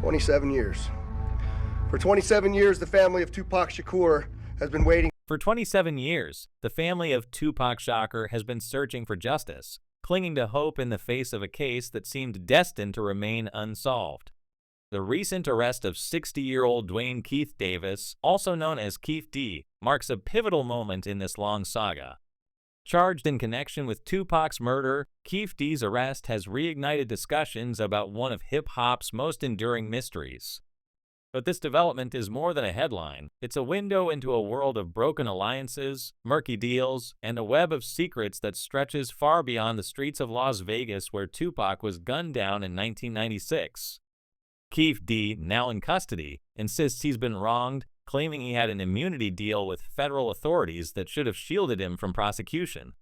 27 years. For 27 years, the family of Tupac Shakur has been waiting. For 27 years, the family of Tupac Shakur has been searching for justice, clinging to hope in the face of a case that seemed destined to remain unsolved. The recent arrest of 60-year-old Dwayne Keith Davis, also known as Keith D, marks a pivotal moment in this long saga. Charged in connection with Tupac's murder, Keith D's arrest has reignited discussions about one of hip-hop's most enduring mysteries. But this development is more than a headline. It's a window into a world of broken alliances, murky deals, and a web of secrets that stretches far beyond the streets of Las Vegas where Tupac was gunned down in 1996. Keith D, now in custody, insists he's been wronged, claiming he had an immunity deal with federal authorities that should have shielded him from prosecution.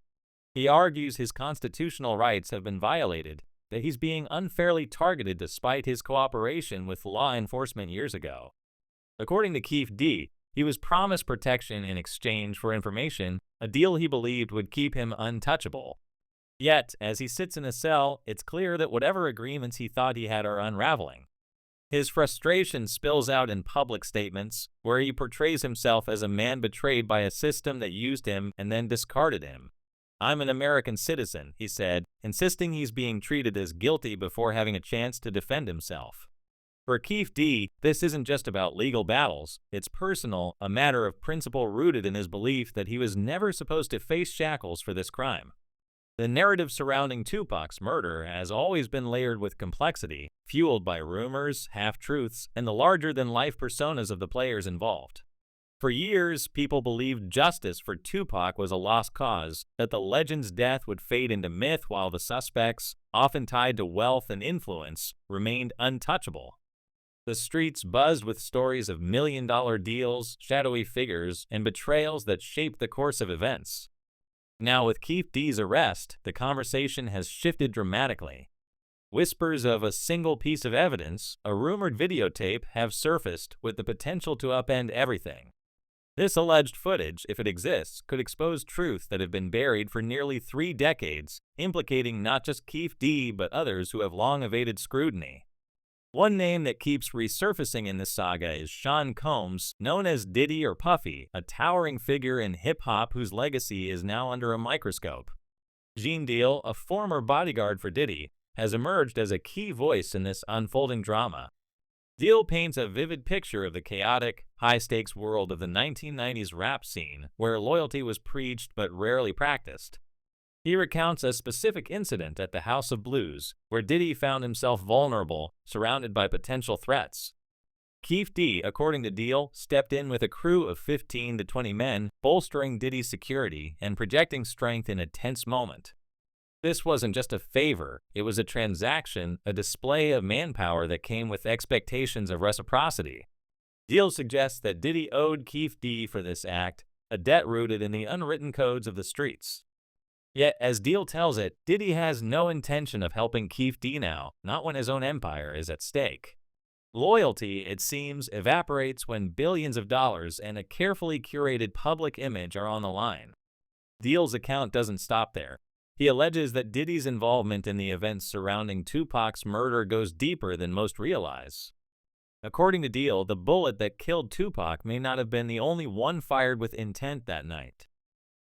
He argues his constitutional rights have been violated, that he's being unfairly targeted despite his cooperation with law enforcement years ago. According to Keith D, he was promised protection in exchange for information, a deal he believed would keep him untouchable. Yet, as he sits in a cell, it's clear that whatever agreements he thought he had are unraveling. His frustration spills out in public statements, where he portrays himself as a man betrayed by a system that used him and then discarded him. "I'm an American citizen," he said, insisting he's being treated as guilty before having a chance to defend himself. For Keith D, this isn't just about legal battles, it's personal, a matter of principle rooted in his belief that he was never supposed to face shackles for this crime. The narrative surrounding Tupac's murder has always been layered with complexity, fueled by rumors, half-truths, and the larger-than-life personas of the players involved. For years, people believed justice for Tupac was a lost cause, that the legend's death would fade into myth while the suspects, often tied to wealth and influence, remained untouchable. The streets buzzed with stories of million-dollar deals, shadowy figures, and betrayals that shaped the course of events. Now, with Keith D's arrest, the conversation has shifted dramatically. Whispers of a single piece of evidence, a rumored videotape, have surfaced with the potential to upend everything. This alleged footage, if it exists, could expose truth that have been buried for nearly 3 decades, implicating not just Keith D but others who have long evaded scrutiny. One name that keeps resurfacing in this saga is Sean Combs, known as Diddy or Puffy, a towering figure in hip-hop whose legacy is now under a microscope. Gene Deal, a former bodyguard for Diddy, has emerged as a key voice in this unfolding drama. Deal paints a vivid picture of the chaotic, high-stakes world of the 1990s rap scene, where loyalty was preached but rarely practiced. He recounts a specific incident at the House of Blues, where Diddy found himself vulnerable, surrounded by potential threats. Keith D, according to Deal, stepped in with a crew of 15 to 20 men, bolstering Diddy's security and projecting strength in a tense moment. This wasn't just a favor, it was a transaction, a display of manpower that came with expectations of reciprocity. Deal suggests that Diddy owed Keith D for this act, a debt rooted in the unwritten codes of the streets. Yet, as Deal tells it, Diddy has no intention of helping Keith D now, not when his own empire is at stake. Loyalty, it seems, evaporates when billions of dollars and a carefully curated public image are on the line. Deal's account doesn't stop there. He alleges that Diddy's involvement in the events surrounding Tupac's murder goes deeper than most realize. According to Deal, the bullet that killed Tupac may not have been the only one fired with intent that night.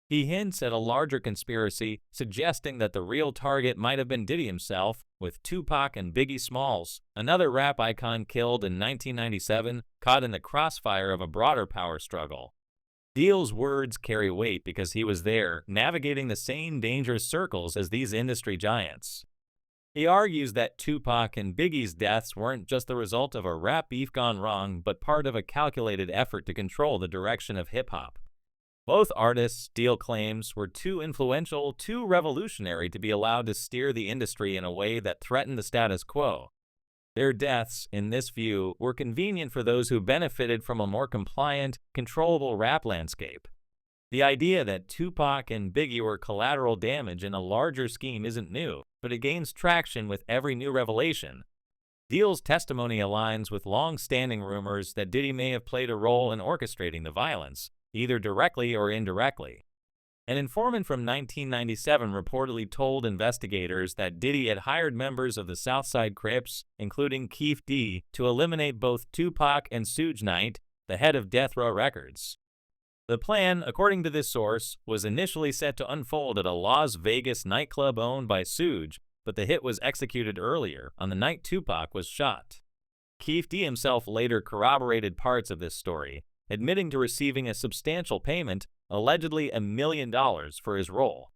He hints at a larger conspiracy, suggesting that the real target might have been Diddy himself, with Tupac and Biggie Smalls, another rap icon killed in 1997, caught in the crossfire of a broader power struggle. Deal's words carry weight because he was there, navigating the same dangerous circles as these industry giants. He argues that Tupac and Biggie's deaths weren't just the result of a rap beef gone wrong, but part of a calculated effort to control the direction of hip-hop. Both artists, Deal claims, were too influential, too revolutionary to be allowed to steer the industry in a way that threatened the status quo. Their deaths, in this view, were convenient for those who benefited from a more compliant, controllable rap landscape. The idea that Tupac and Biggie were collateral damage in a larger scheme isn't new, but it gains traction with every new revelation. Deal's testimony aligns with long-standing rumors that Diddy may have played a role in orchestrating the violence, either directly or indirectly. An informant from 1997 reportedly told investigators that Diddy had hired members of the Southside Crips, including Keefe D, to eliminate both Tupac and Suge Knight, the head of Death Row Records. The plan, according to this source, was initially set to unfold at a Las Vegas nightclub owned by Suge, but the hit was executed earlier, on the night Tupac was shot. Keefe D himself later corroborated parts of this story, admitting to receiving a substantial payment, allegedly $1 million, for his role.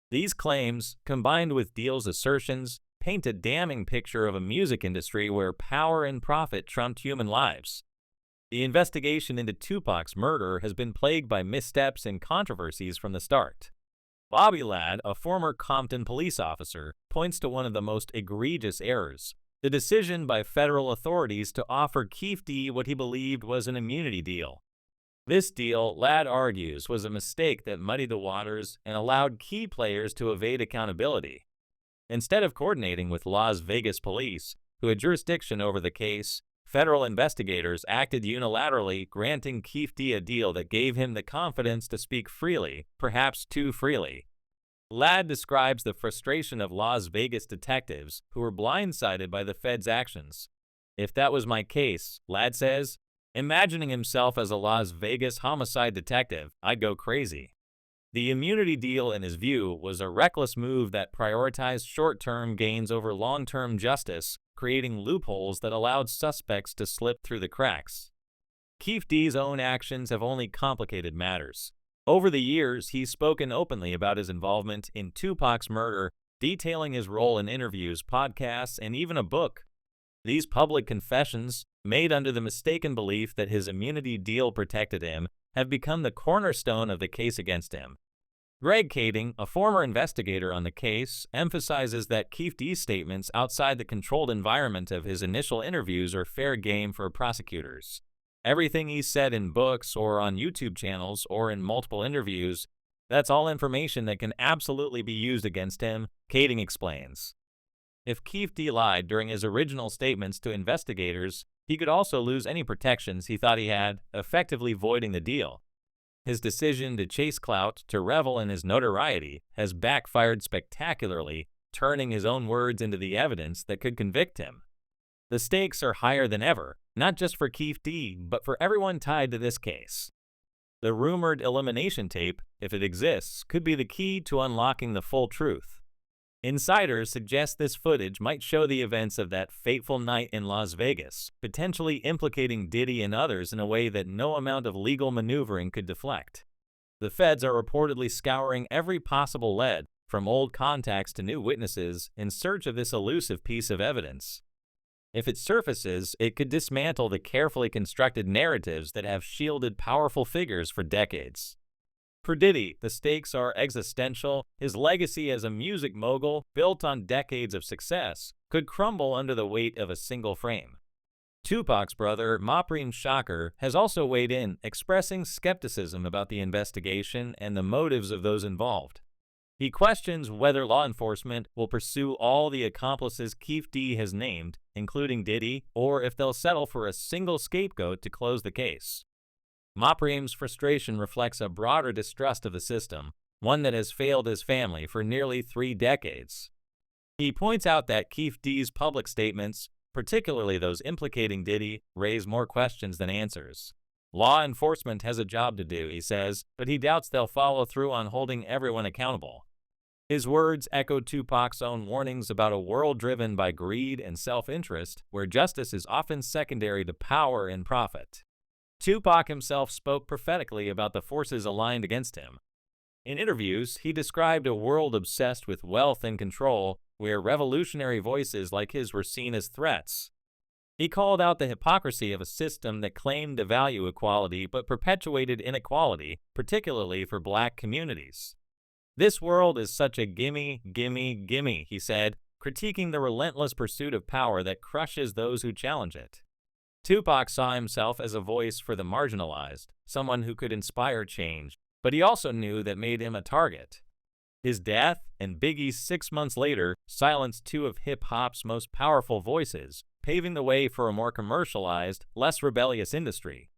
These claims, combined with Deal's assertions, paint a damning picture of a music industry where power and profit trumped human lives. The investigation into Tupac's murder has been plagued by missteps and controversies from the start. Bobby Ladd, a former Compton police officer, points to one of the most egregious errors: the decision by federal authorities to offer Keefe D what he believed was an immunity deal. This deal, Ladd argues, was a mistake that muddied the waters and allowed key players to evade accountability. Instead of coordinating with Las Vegas police, who had jurisdiction over the case, federal investigators acted unilaterally, granting Keefe D a deal that gave him the confidence to speak freely, perhaps too freely. Ladd describes the frustration of Las Vegas detectives who were blindsided by the Fed's actions. "If that was my case," Ladd says, imagining himself as a Las Vegas homicide detective, "I'd go crazy." The immunity deal, in his view, was a reckless move that prioritized short-term gains over long-term justice, creating loopholes that allowed suspects to slip through the cracks. Keefe D's own actions have only complicated matters. Over the years, he's spoken openly about his involvement in Tupac's murder, detailing his role in interviews, podcasts, and even a book. These public confessions, made under the mistaken belief that his immunity deal protected him, have become the cornerstone of the case against him. Greg Kading, a former investigator on the case, emphasizes that Keefe D's statements outside the controlled environment of his initial interviews are fair game for prosecutors. Everything he said in books or on YouTube channels or in multiple interviews, that's all information that can absolutely be used against him, Kading explains. If Keefe D lied during his original statements to investigators, he could also lose any protections he thought he had, effectively voiding the deal. His decision to chase clout, to revel in his notoriety, has backfired spectacularly, turning his own words into the evidence that could convict him. The stakes are higher than ever, not just for Keefe D, but for everyone tied to this case. The rumored elimination tape, if it exists, could be the key to unlocking the full truth. Insiders suggest this footage might show the events of that fateful night in Las Vegas, potentially implicating Diddy and others in a way that no amount of legal maneuvering could deflect. The feds are reportedly scouring every possible lead, from old contacts to new witnesses, in search of this elusive piece of evidence. If it surfaces, it could dismantle the carefully constructed narratives that have shielded powerful figures for decades. For Diddy, the stakes are existential. His legacy as a music mogul, built on decades of success, could crumble under the weight of a single frame. Tupac's brother, Maprine Shakur, has also weighed in, expressing skepticism about the investigation and the motives of those involved. He questions whether law enforcement will pursue all the accomplices Keefe D has named, including Diddy, or if they'll settle for a single scapegoat to close the case. Maprine's frustration reflects a broader distrust of the system, one that has failed his family for nearly 3 decades. He points out that Keefe D's public statements, particularly those implicating Diddy, raise more questions than answers. Law enforcement has a job to do, he says, but he doubts they'll follow through on holding everyone accountable. His words echo Tupac's own warnings about a world driven by greed and self-interest, where justice is often secondary to power and profit. Tupac himself spoke prophetically about the forces aligned against him. In interviews, he described a world obsessed with wealth and control, where revolutionary voices like his were seen as threats. He called out the hypocrisy of a system that claimed to value equality but perpetuated inequality, particularly for black communities. "This world is such a gimme, gimme, gimme," he said, critiquing the relentless pursuit of power that crushes those who challenge it. Tupac saw himself as a voice for the marginalized, someone who could inspire change, but he also knew that made him a target. His death, and Biggie's 6 months later, silenced 2 of hip-hop's most powerful voices, paving the way for a more commercialized, less rebellious industry.